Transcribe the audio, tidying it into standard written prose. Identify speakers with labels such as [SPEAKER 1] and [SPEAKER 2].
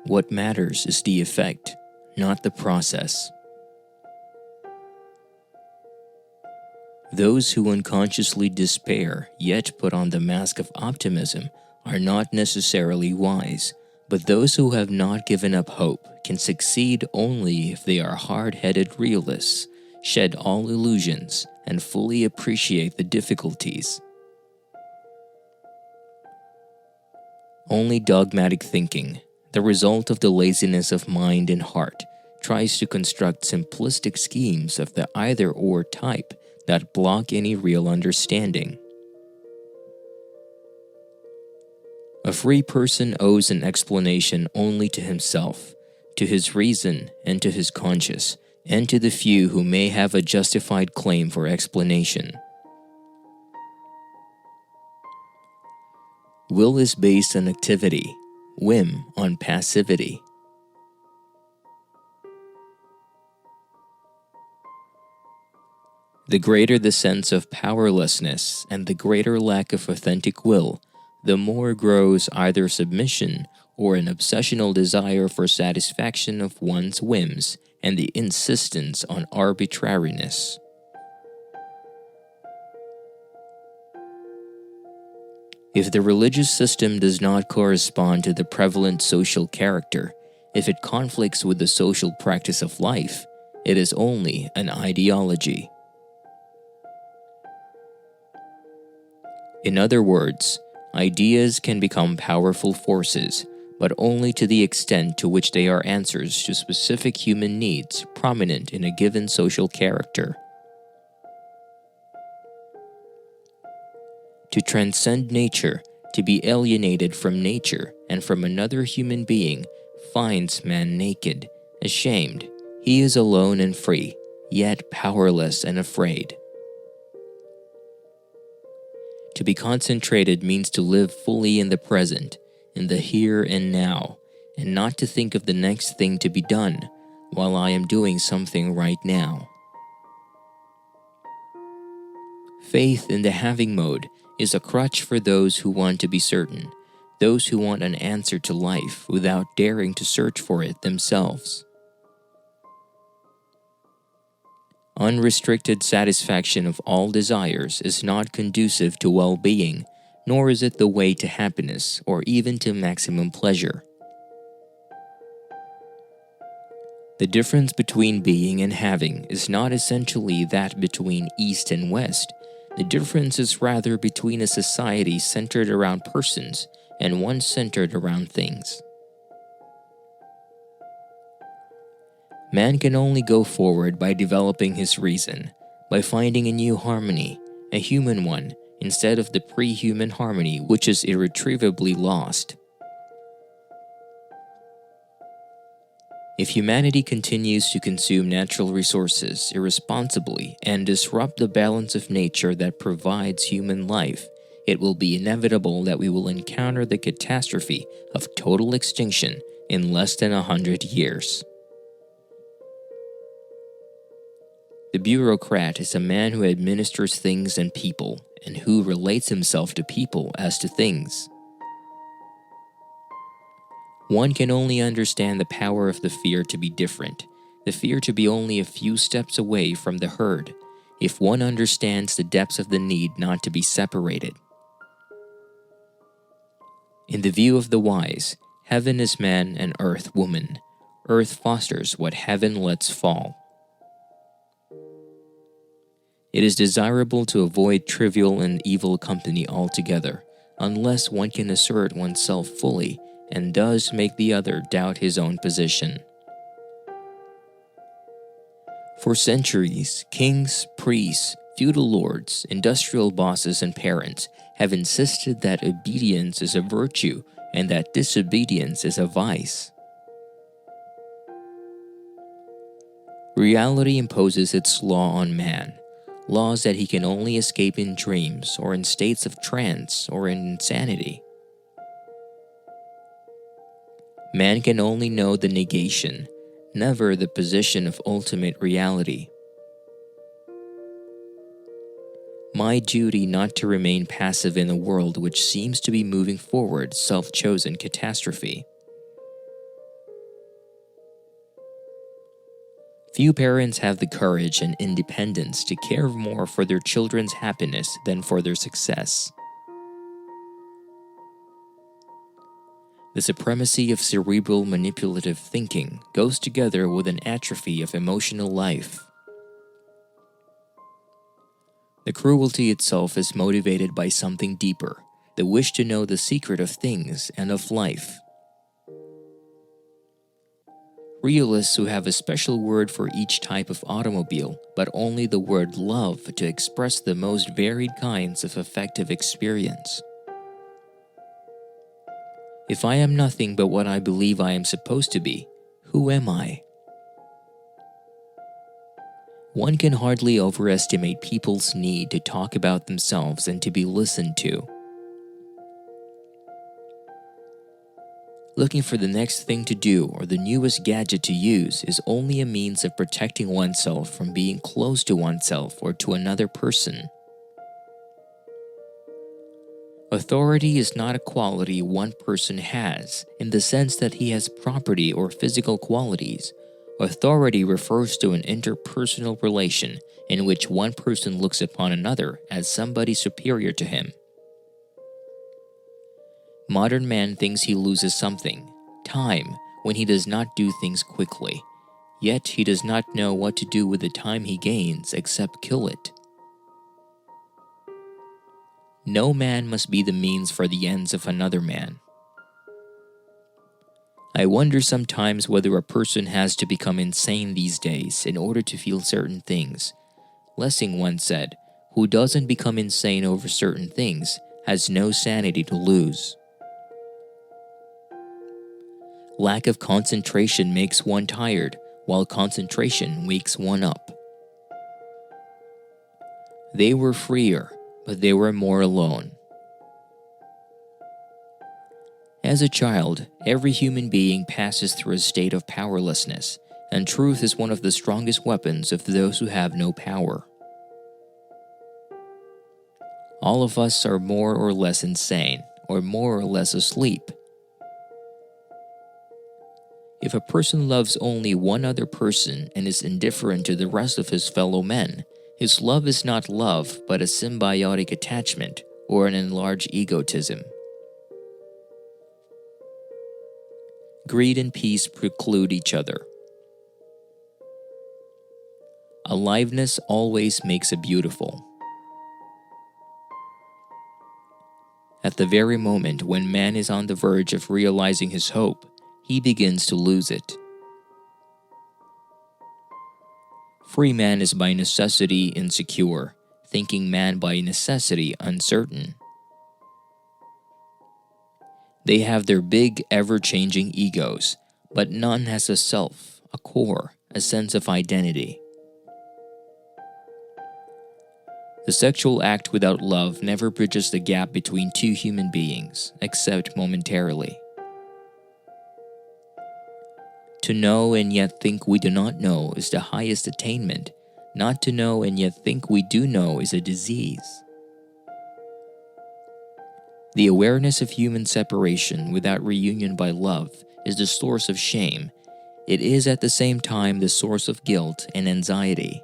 [SPEAKER 1] What matters is the effect, not the process. Those who unconsciously despair yet put on the mask of optimism are not necessarily wise, but those who have not given up hope can succeed only if they are hard-headed realists, shed all illusions, and fully appreciate the difficulties. Only dogmatic thinking, the result of the laziness of mind and heart, tries to construct simplistic schemes of the either-or type that block any real understanding. A free person owes an explanation only to himself, to his reason, and to his conscience, and to the few who may have a justified claim for explanation. Will is based on activity, whim on passivity. The greater the sense of powerlessness and the greater lack of authentic will, the more grows either submission or an obsessional desire for satisfaction of one's whims and the insistence on arbitrariness. If the religious system does not correspond to the prevalent social character, if it conflicts with the social practice of life, it is only an ideology. In other words, ideas can become powerful forces, but only to the extent to which they are answers to specific human needs prominent in a given social character. To transcend nature, to be alienated from nature and from another human being, finds man naked, ashamed. He is alone and free, yet powerless and afraid. To be concentrated means to live fully in the present, in the here and now, and not to think of the next thing to be done while I am doing something right now. Faith in the having mode is a crutch for those who want to be certain, those who want an answer to life without daring to search for it themselves. Unrestricted satisfaction of all desires is not conducive to well-being, nor is it the way to happiness or even to maximum pleasure. The difference between being and having is not essentially that between East and West. The difference is rather between a society centered around persons and one centered around things. Man can only go forward by developing his reason, by finding a new harmony, a human one, instead of the pre-human harmony which is irretrievably lost. If humanity continues to consume natural resources irresponsibly and disrupt the balance of nature that provides human life, it will be inevitable that we will encounter the catastrophe of total extinction in less than 100 years. The bureaucrat is a man who administers things and people, and who relates himself to people as to things. One can only understand the power of the fear to be different, the fear to be only a few steps away from the herd, if one understands the depths of the need not to be separated. In the view of the wise, heaven is man and earth woman. Earth fosters what heaven lets fall. It is desirable to avoid trivial and evil company altogether, unless one can assert oneself fully and does make the other doubt his own position. For centuries, kings, priests, feudal lords, industrial bosses, and parents have insisted that obedience is a virtue and that disobedience is a vice. Reality imposes its law on man, laws that he can only escape in dreams or in states of trance or in insanity. Man can only know the negation, never the position of ultimate reality. My duty not to remain passive in a world which seems to be moving forward self-chosen catastrophe. Few parents have the courage and independence to care more for their children's happiness than for their success. The supremacy of cerebral manipulative thinking goes together with an atrophy of emotional life. The cruelty itself is motivated by something deeper, the wish to know the secret of things and of life. Realists who have a special word for each type of automobile, but only the word love to express the most varied kinds of affective experience. If I am nothing but what I believe I am supposed to be, who am I? One can hardly overestimate people's need to talk about themselves and to be listened to. Looking for the next thing to do or the newest gadget to use is only a means of protecting oneself from being close to oneself or to another person. Authority is not a quality one person has, in the sense that he has property or physical qualities. Authority refers to an interpersonal relation in which one person looks upon another as somebody superior to him. Modern man thinks he loses something, time, when he does not do things quickly. Yet he does not know what to do with the time he gains except kill it. No man must be the means for the ends of another man. I wonder sometimes whether a person has to become insane these days in order to feel certain things. Lessing once said, "Who doesn't become insane over certain things has no sanity to lose." Lack of concentration makes one tired, while concentration wakes one up. They were freer, but they were more alone. As a child, every human being passes through a state of powerlessness, and truth is one of the strongest weapons of those who have no power. All of us are more or less insane, or more or less asleep. If a person loves only one other person and is indifferent to the rest of his fellow men, his love is not love but a symbiotic attachment or an enlarged egotism. Greed and peace preclude each other. Aliveness always makes a beautiful. At the very moment when man is on the verge of realizing his hope, he begins to lose it. Free man is by necessity insecure, thinking man by necessity uncertain. They have their big, ever-changing egos, but none has a self, a core, a sense of identity. The sexual act without love never bridges the gap between two human beings, except momentarily. To know and yet think we do not know is the highest attainment. Not to know and yet think we do know is a disease. The awareness of human separation without reunion by love is the source of shame. It is at the same time the source of guilt and anxiety.